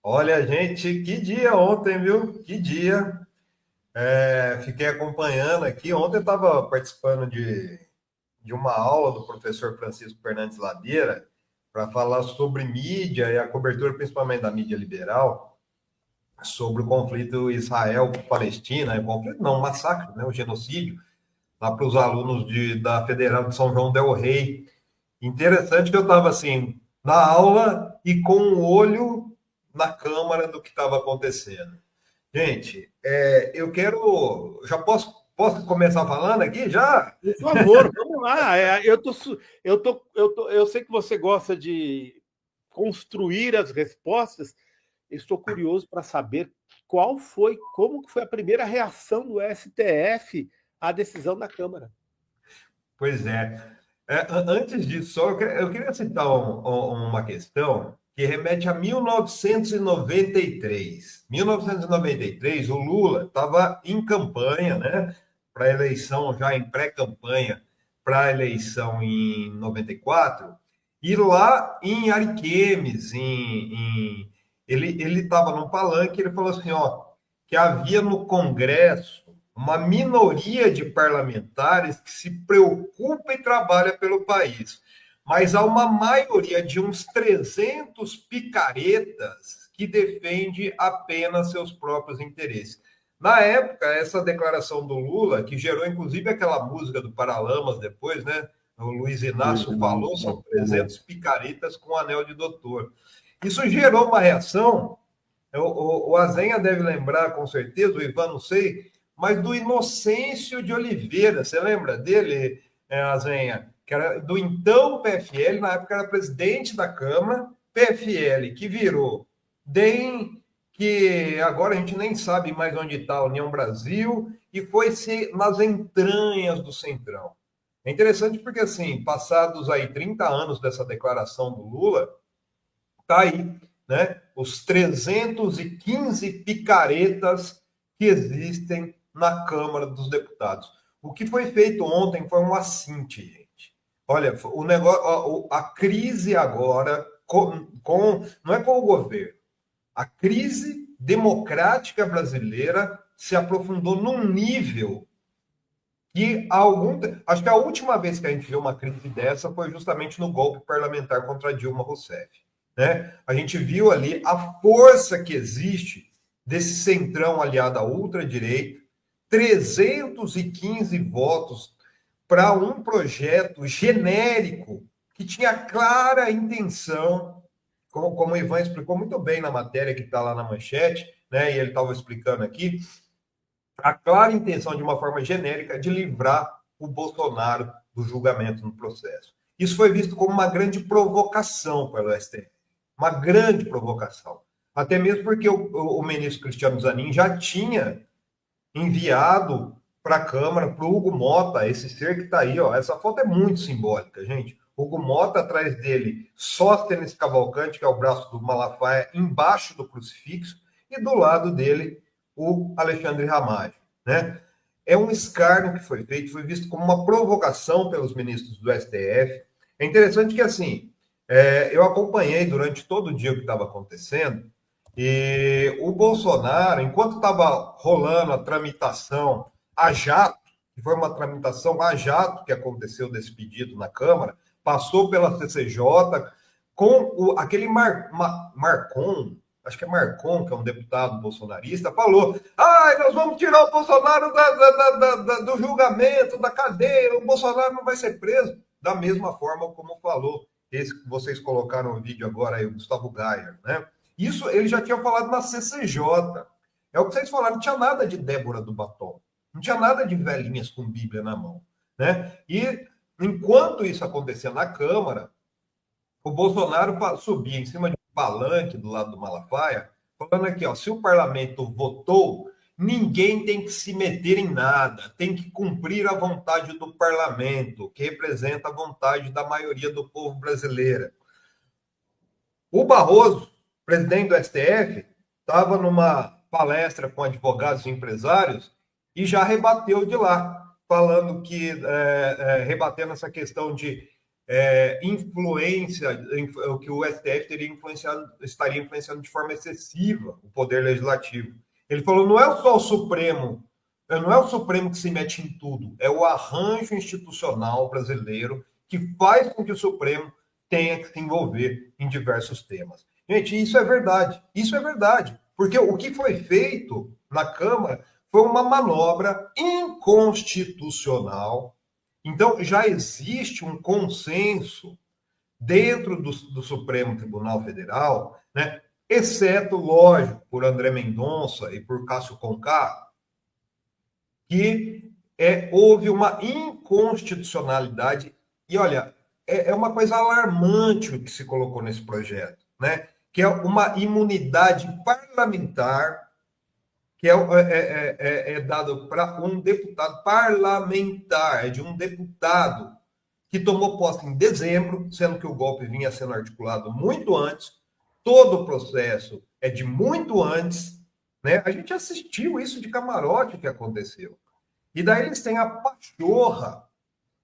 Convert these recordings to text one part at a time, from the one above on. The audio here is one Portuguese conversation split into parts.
Olha, gente, que dia ontem, viu? Que dia. Fiquei acompanhando aqui. Ontem eu estava participando de uma aula do professor Francisco Fernandes Ladeira para falar sobre mídia e a cobertura, principalmente da mídia liberal, sobre o conflito Israel-Palestina. Conflito não, massacre, né? O genocídio, lá para os alunos da Federal de São João del Rei. Interessante que eu estava assim, na aula e com o olho na câmara do que estava acontecendo. Gente, eu quero. Já posso começar falando aqui? Já? Por favor, vamos lá. Eu sei que você gosta de construir as respostas. Estou curioso para saber como que foi a primeira reação do STF à decisão da Câmara. Pois é. Antes disso, só eu queria citar uma questão que remete a 1993. 1993, o Lula estava em campanha, né? Para a eleição, já em pré-campanha, para a eleição em 94. E lá em Ariquemes, ele estava num palanque, ele falou assim, ó, que havia no Congresso uma minoria de parlamentares que se preocupa e trabalha pelo país, mas há uma maioria de uns 300 picaretas que defende apenas seus próprios interesses. Na época, essa declaração do Lula, que gerou inclusive aquela música do Paralamas depois, né? O Luiz Inácio falou, são 300 picaretas com anel de doutor. Isso gerou uma reação. O Azenha deve lembrar, com certeza, o Ivan não sei, mas do Inocêncio de Oliveira. Você lembra dele, Azenha? Que era do então PFL, na época era presidente da Câmara, PFL, que virou DEM, que agora a gente nem sabe mais onde está a União Brasil, e foi-se nas entranhas do Centrão. É interessante porque, assim, passados aí 30 anos dessa declaração do Lula, tá aí, né? Os 315 picaretas que existem na Câmara dos Deputados. O que foi feito ontem foi um assinte, gente. Olha, o negócio, a crise agora não é com o governo. A crise democrática brasileira se aprofundou num nível que acho que a última vez que a gente viu uma crise dessa foi justamente no golpe parlamentar contra Dilma Rousseff. Né? A gente viu ali a força que existe desse centrão aliado à ultradireita, 315 votos para um projeto genérico que tinha clara intenção, como o Ivan explicou muito bem na matéria que está lá na manchete, né? E ele estava explicando aqui, a clara intenção de uma forma genérica de livrar o Bolsonaro do julgamento no processo. Isso foi visto como uma grande provocação pelo STF, uma grande provocação. Até mesmo porque o ministro Cristiano Zanin já tinha enviado para a Câmara, para o Hugo Mota, esse ser que está aí, ó. Essa foto é muito simbólica, gente. Hugo Mota, atrás dele, Sóstenes Cavalcante, que é o braço do Malafaia, embaixo do crucifixo, e do lado dele, o Alexandre Ramagem, né? É um escárnio que foi feito, foi visto como uma provocação pelos ministros do STF. É interessante que, assim, eu acompanhei durante todo o dia o que estava acontecendo, e o Bolsonaro, enquanto estava rolando a tramitação a jato, que foi uma tramitação a jato que aconteceu desse pedido na Câmara, passou pela CCJ, com aquele Marcon, acho que é Marcon, que é um deputado bolsonarista, falou: nós vamos tirar o Bolsonaro do julgamento, da cadeia, o Bolsonaro não vai ser preso. Da mesma forma como falou esse que vocês colocaram no vídeo agora aí, o Gustavo Gayer, né? Isso ele já tinha falado na CCJ. É o que vocês falaram, não tinha nada de Débora do Batom, não tinha nada de velhinhas com Bíblia na mão, né? E enquanto isso acontecia na Câmara, o Bolsonaro subia em cima de um palanque do lado do Malafaia, falando aqui, ó, se o parlamento votou, ninguém tem que se meter em nada, tem que cumprir a vontade do parlamento, que representa a vontade da maioria do povo brasileiro. O Barroso, presidente do STF, estava numa palestra com advogados e empresários e já rebateu de lá, falando que, rebatendo essa questão de influência, que o STF estaria influenciando de forma excessiva o poder legislativo. Ele falou, não é só o Supremo, não é o Supremo que se mete em tudo, é o arranjo institucional brasileiro que faz com que o Supremo tenha que se envolver em diversos temas. Gente, isso é verdade, porque o que foi feito na Câmara foi uma manobra inconstitucional. Então, já existe um consenso dentro do Supremo Tribunal Federal, né, exceto, lógico, por André Mendonça e por Cássio Conká, que houve uma inconstitucionalidade. E, olha, é uma coisa alarmante o que se colocou nesse projeto, né, que é uma imunidade parlamentar que é dado para um deputado parlamentar, de um deputado que tomou posse em dezembro, sendo que o golpe vinha sendo articulado muito antes, todo o processo é de muito antes, né? A gente assistiu isso de camarote que aconteceu. E daí eles têm a pachorra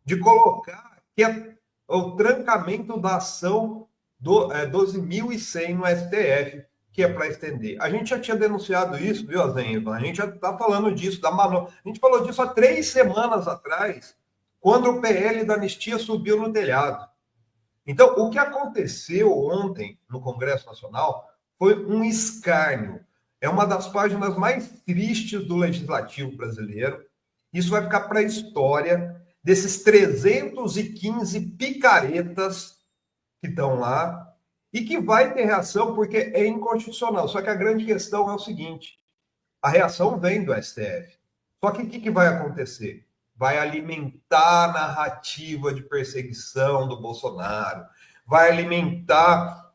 de colocar que é o trancamento da ação do 12.100 no STF, que é para estender. A gente já tinha denunciado isso, viu, Azenha? A gente já está falando disso, da manobra. A gente falou disso há 3 semanas atrás, quando o PL da anistia subiu no telhado. Então, o que aconteceu ontem no Congresso Nacional foi um escárnio. É uma das páginas mais tristes do legislativo brasileiro. Isso vai ficar para a história desses 315 picaretas que estão lá, e que vai ter reação porque é inconstitucional. Só que a grande questão é o seguinte, a reação vem do STF. Só que o que vai acontecer? Vai alimentar a narrativa de perseguição do Bolsonaro, vai alimentar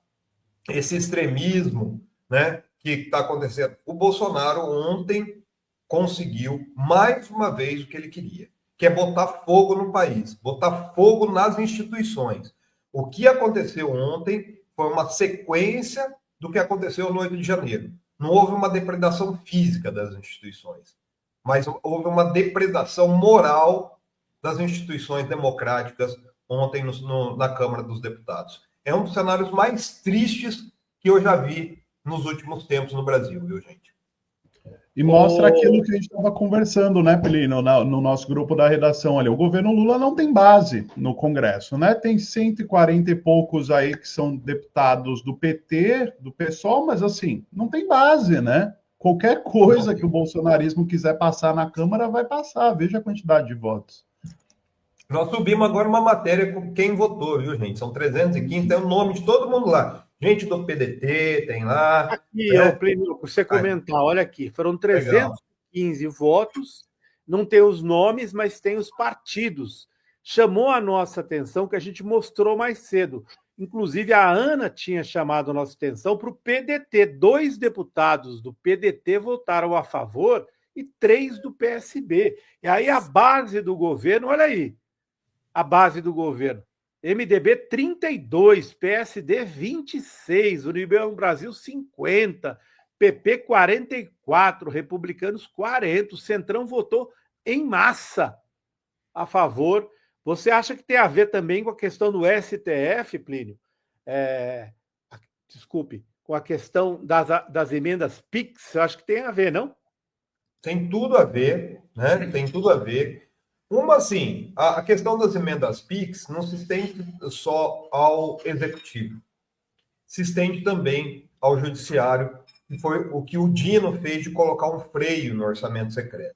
esse extremismo, né, que está acontecendo. O Bolsonaro ontem conseguiu mais uma vez o que ele queria, que é botar fogo no país, botar fogo nas instituições. O que aconteceu ontem foi uma sequência do que aconteceu no 8 de janeiro. Não houve uma depredação física das instituições, mas houve uma depredação moral das instituições democráticas ontem na Câmara dos Deputados. É um dos cenários mais tristes que eu já vi nos últimos tempos no Brasil, viu, gente? E mostra aquilo que a gente estava conversando, né, Pelino, no nosso grupo da redação ali. O governo Lula não tem base no Congresso, né? Tem 140 e poucos aí que são deputados do PT, do PSOL, mas assim, não tem base, né? Qualquer coisa que o bolsonarismo quiser passar na Câmara vai passar. Veja a quantidade de votos. Nós subimos agora uma matéria com quem votou, viu, gente? São 315, tem o nome de todo mundo lá. Gente do PDT, tem lá. Aqui, né? Plínio, para você comentar, olha aqui, foram 315 votos, não tem os nomes, mas tem os partidos. Chamou a nossa atenção que a gente mostrou mais cedo. Inclusive, a Ana tinha chamado a nossa atenção para o PDT. 2 deputados do PDT votaram a favor e 3 do PSB. E aí a base do governo, olha aí, a base do governo. MDB 32, PSD 26, União Brasil 50, PP 44, Republicanos 40. O Centrão votou em massa a favor. Você acha que tem a ver também com a questão do STF, Plínio? Desculpe, com a questão das emendas PIX? Eu acho que tem a ver, não? Tem tudo a ver, né? Tem tudo a ver. Uma, assim, a questão das emendas PIX não se estende só ao executivo, se estende também ao judiciário, que foi o que o Dino fez de colocar um freio no orçamento secreto.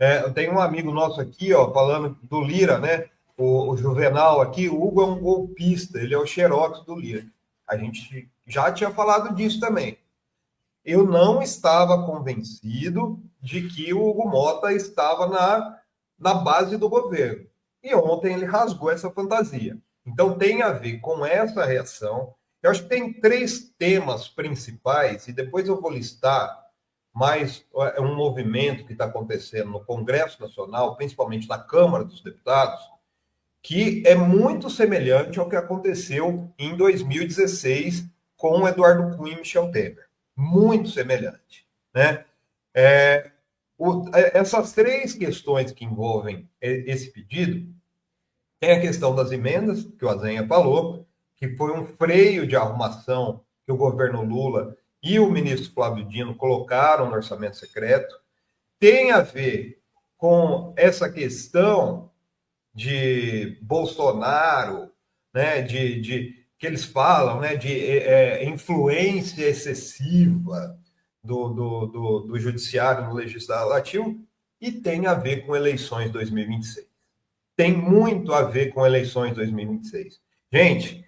Eu tenho um amigo nosso aqui, ó, falando do Lira, né? O Juvenal aqui, o Hugo é um golpista, ele é o xerox do Lira. A gente já tinha falado disso também. Eu não estava convencido de que o Hugo Mota estava na base do governo. E ontem ele rasgou essa fantasia. Então tem a ver com essa reação. Eu acho que tem 3 temas principais, e depois eu vou listar mais um movimento que está acontecendo no Congresso Nacional, principalmente na Câmara dos Deputados, que é muito semelhante ao que aconteceu em 2016 com o Eduardo Cunha e Michel Temer. Muito semelhante, né? Essas 3 questões que envolvem esse pedido Tem a questão das emendas, que o Azenha falou, que foi um freio de arrumação que o governo Lula e o ministro Flávio Dino colocaram no orçamento secreto. Tem a ver com essa questão de Bolsonaro, né, que eles falam, né, de influência excessiva do judiciário no legislativo, e tem a ver com eleições 2026. Tem muito a ver com eleições 2026. Gente,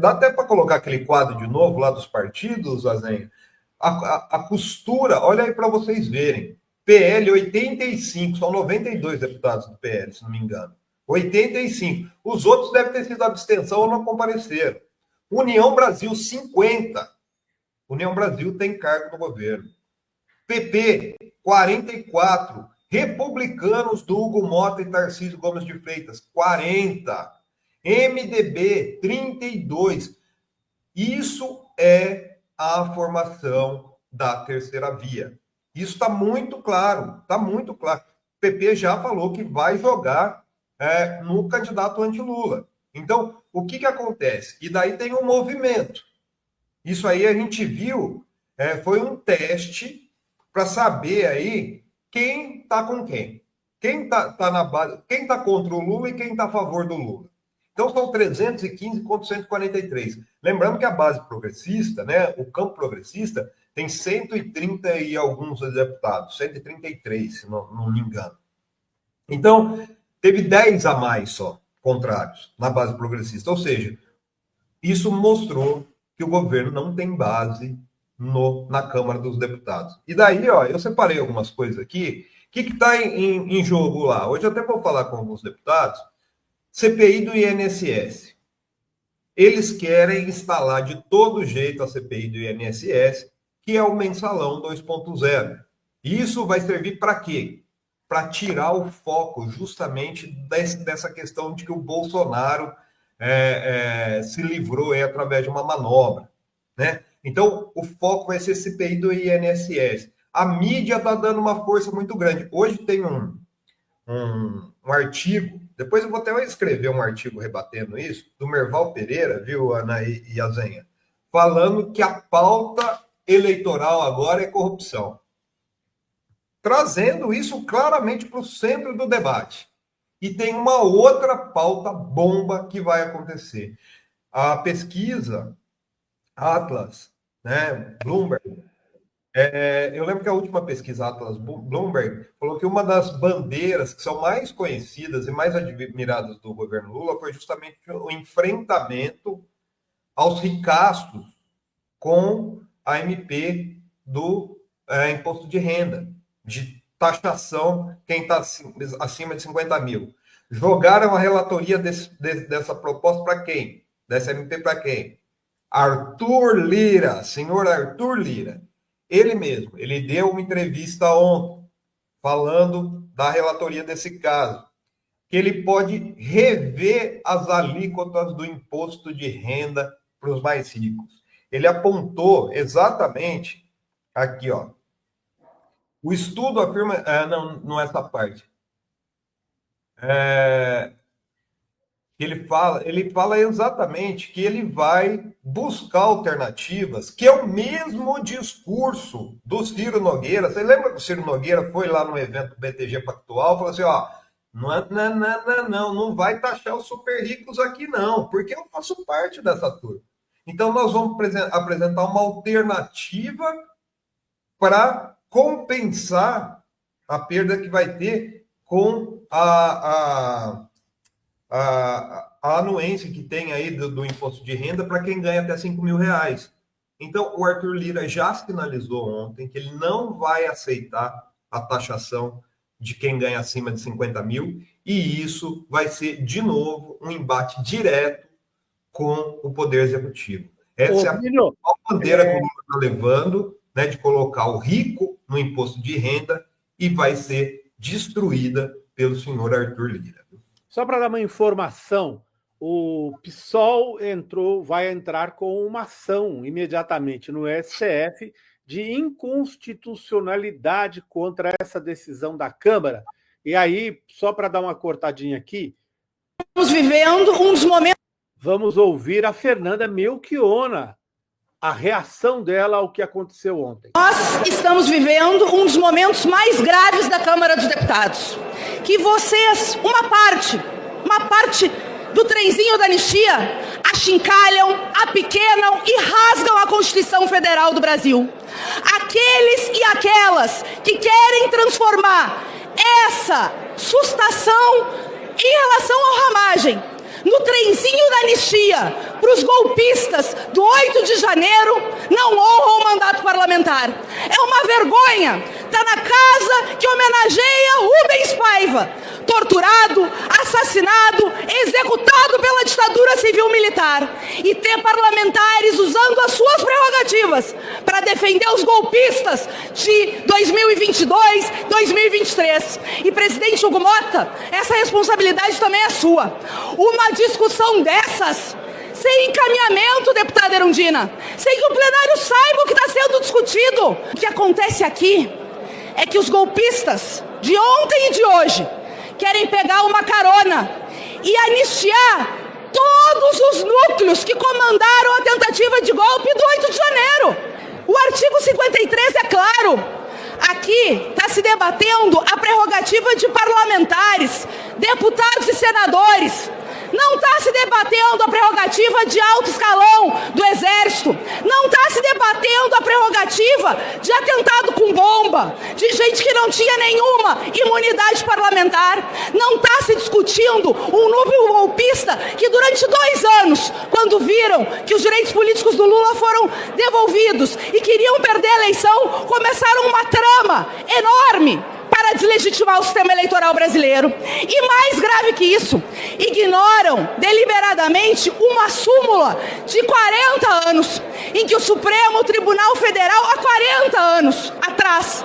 dá até para colocar aquele quadro de novo lá dos partidos, Azenha. A costura, olha aí para vocês verem. PL 85, são 92 deputados do PL, se não me engano. 85. Os outros devem ter sido abstenção ou não compareceram. União Brasil, 50. União Brasil tem cargo no governo. PP, 44. Republicanos do Hugo Mota e Tarcísio Gomes de Freitas, 40. MDB, 32. Isso é a formação da terceira via. Isso está muito claro, está muito claro. O PP já falou que vai jogar no candidato anti-Lula. Então, o que acontece? E daí tem um movimento. Isso aí a gente viu, foi um teste para saber aí quem está com quem. Quem está na base, quem está contra o Lula e quem está a favor do Lula. Então, são 315 contra 143. Lembrando que a base progressista, né, o campo progressista, tem 130 e alguns deputados, 133, se não me engano. Então, teve 10 a mais só contrários na base progressista. Ou seja, isso mostrou que o governo não tem base na Câmara dos Deputados. E daí, ó, eu separei algumas coisas aqui. O que está em jogo lá? Hoje eu até vou falar com alguns deputados. CPI do INSS. Eles querem instalar de todo jeito a CPI do INSS, que é o mensalão 2.0. E isso vai servir para quê? Para tirar o foco justamente dessa questão de que o Bolsonaro se livrou através de uma manobra, né? Então, o foco vai ser CPI do INSS. A mídia está dando uma força muito grande. Hoje tem um artigo, depois eu vou até escrever um artigo rebatendo isso, do Merval Pereira, viu, Ana e Azenha, falando que a pauta eleitoral agora é corrupção. Trazendo isso claramente para o centro do debate. E tem uma outra pauta bomba que vai acontecer. A pesquisa Atlas, né, Bloomberg, eu lembro que a última pesquisa Atlas Bloomberg falou que uma das bandeiras que são mais conhecidas e mais admiradas do governo Lula foi justamente o enfrentamento aos ricaços com a MP do imposto de renda, de taxação quem está acima de 50 mil. Jogaram a relatoria dessa proposta para quem? Dessa MP para quem? Arthur Lira, senhor Arthur Lira. Ele mesmo, ele deu uma entrevista ontem, falando da relatoria desse caso, que ele pode rever as alíquotas do imposto de renda para os mais ricos. Ele apontou exatamente aqui, ó. O estudo afirma... não é essa parte. Ele fala exatamente que ele vai buscar alternativas, que é o mesmo discurso do Ciro Nogueira. Você lembra que o Ciro Nogueira foi lá no evento do BTG Pactual e falou assim, ó, não vai taxar os super ricos aqui não, porque eu faço parte dessa turma. Então nós vamos apresentar uma alternativa para compensar a perda que vai ter com a anuência que tem aí do imposto de renda para quem ganha até 5 mil reais. Então, o Arthur Lira já sinalizou ontem que ele não vai aceitar a taxação de quem ganha acima de 50 mil, e isso vai ser, de novo, um embate direto com o Poder Executivo. Essa é a principal bandeira que o Lula está levando, né, de colocar o rico no imposto de renda, e vai ser destruída pelo senhor Arthur Lira. Só para dar uma informação, o PSOL vai entrar com uma ação imediatamente no STF de inconstitucionalidade contra essa decisão da Câmara. E aí, só para dar uma cortadinha aqui, vivendo um dos momentos... Vamos ouvir a Fernanda Melchiona, a reação dela ao que aconteceu ontem. Nós estamos vivendo um dos momentos mais graves da Câmara dos Deputados. Que vocês, uma parte do trenzinho da anistia, achincalham, apequenam e rasgam a Constituição Federal do Brasil. Aqueles e aquelas que querem transformar essa sustação em relação ao ramagem no trenzinho da anistia para os golpistas do 8 de janeiro não honram o mandato parlamentar. É uma vergonha. Está na casa que homenageia Rubens Paiva, torturado, assassinado, executado pela ditadura civil-militar, e ter parlamentares usando as suas prerrogativas para defender os golpistas de 2022, 2023. E, presidente Hugo Mota, essa responsabilidade também é sua. Uma discussão dessas, sem encaminhamento, deputada Erundina, sem que o plenário saiba o que está sendo discutido. O que acontece aqui é que os golpistas de ontem e de hoje querem pegar uma carona e anistiar todos os núcleos que comandaram a tentativa de golpe do 8 de janeiro. O artigo 53 é claro. Aqui está se debatendo a prerrogativa de parlamentares, deputados e senadores. Não está se debatendo a prerrogativa de alto escalão do Exército. Não está se debatendo a prerrogativa de atentado com bomba, de gente que não tinha nenhuma imunidade parlamentar. Não está se discutindo um núcleo golpista que durante 2 anos, quando viram que os direitos políticos do Lula foram devolvidos e queriam perder a eleição, começaram uma trama enorme para deslegitimar o sistema eleitoral brasileiro. E mais grave que isso, ignoram deliberadamente uma súmula de 40 anos, em que o Supremo Tribunal Federal, há 40 anos atrás,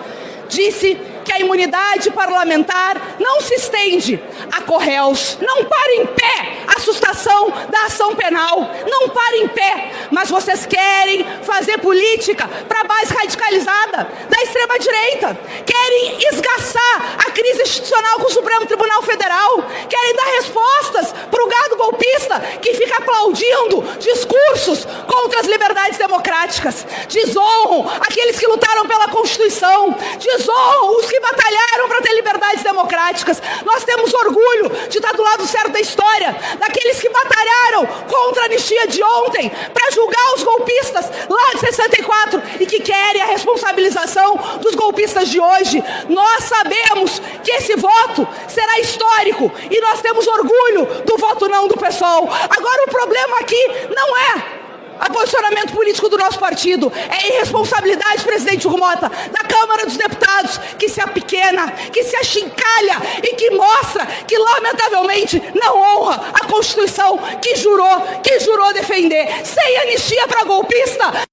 disse que a imunidade parlamentar não se estende a corréus. Não para em pé a sustação da ação penal. Não para em pé. Mas vocês querem fazer política para a base radicalizada da extrema-direita. Querem esgaçar a crise institucional com o Supremo Tribunal Federal. Querem dar respostas para o gado golpista que fica aplaudindo discursos contra as liberdades democráticas. Desonram aqueles que lutaram pela Constituição. Desonram os que batalharam para ter liberdades democráticas. Nós temos orgulho de estar do lado certo da história, daqueles que batalharam contra a anistia de ontem, para julgar os golpistas lá de 64 e que querem a responsabilização dos golpistas de hoje. Nós sabemos que esse voto será histórico e nós temos orgulho do voto não do PSOL. Agora, o problema aqui não é o posicionamento político do nosso partido, é a irresponsabilidade, presidente Hugo Mota, da Câmara dos Deputados, que se apequena, que se achincalha e que mostra que, lamentavelmente, não honra a Constituição que jurou defender. Sem anistia para golpista.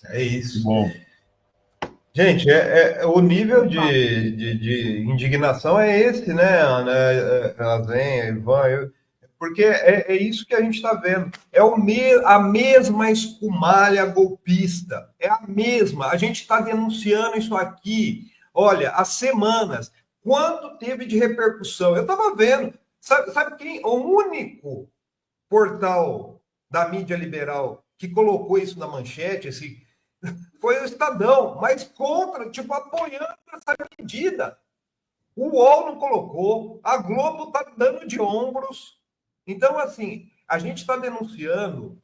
É isso. Bom. Gente, o nível de indignação é esse, né? Elas vêm, Ivan, porque é isso que a gente está vendo. É a mesma escumalha golpista. É a mesma. A gente está denunciando isso aqui, olha, há semanas. Quanto teve de repercussão? Eu estava vendo. Sabe quem? O único portal da mídia liberal que colocou isso na manchete, foi o Estadão, mas contra, apoiando essa medida. O UOL não colocou, a Globo está dando de ombros. Então, assim, a gente está denunciando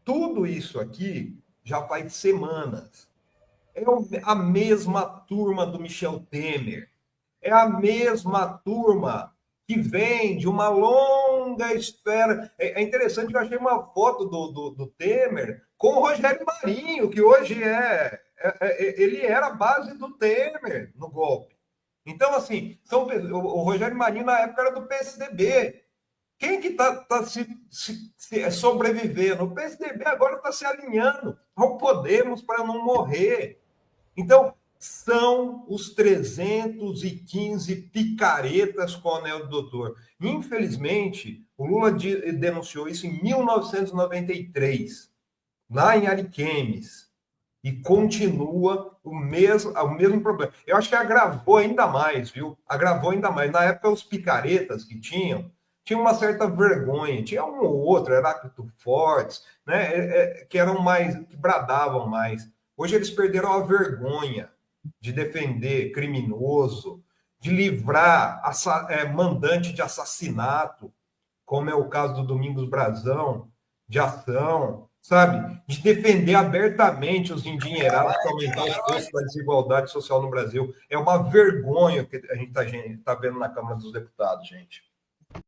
tudo isso aqui já faz semanas. É a mesma turma do Michel Temer. É a mesma turma que vem de uma longa espera. É interessante que eu achei uma foto do Temer com o Rogério Marinho, que hoje ele era a base do Temer no golpe. Então, assim, o Rogério Marinho na época era do PSDB. Quem que está se sobrevivendo? O PSDB agora está se alinhando ao Podemos para não morrer. Então, são os 315 picaretas com o anel do doutor. Infelizmente, o Lula denunciou isso em 1993, lá em Ariquemes. E continua o mesmo problema. Eu acho que agravou ainda mais, viu? Agravou ainda mais. Na época, os picaretas que tinham uma certa vergonha. Tinha um ou outro, Heráclito Fortes, né? Que eram mais, que bradavam mais. Hoje eles perderam a vergonha de defender criminoso, de livrar mandante de assassinato, como é o caso do Domingos Brazão, de ação, sabe? De defender abertamente os endinheirados que aumentam os preços da desigualdade social no Brasil. É uma vergonha que a gente está vendo na Câmara dos Deputados, gente.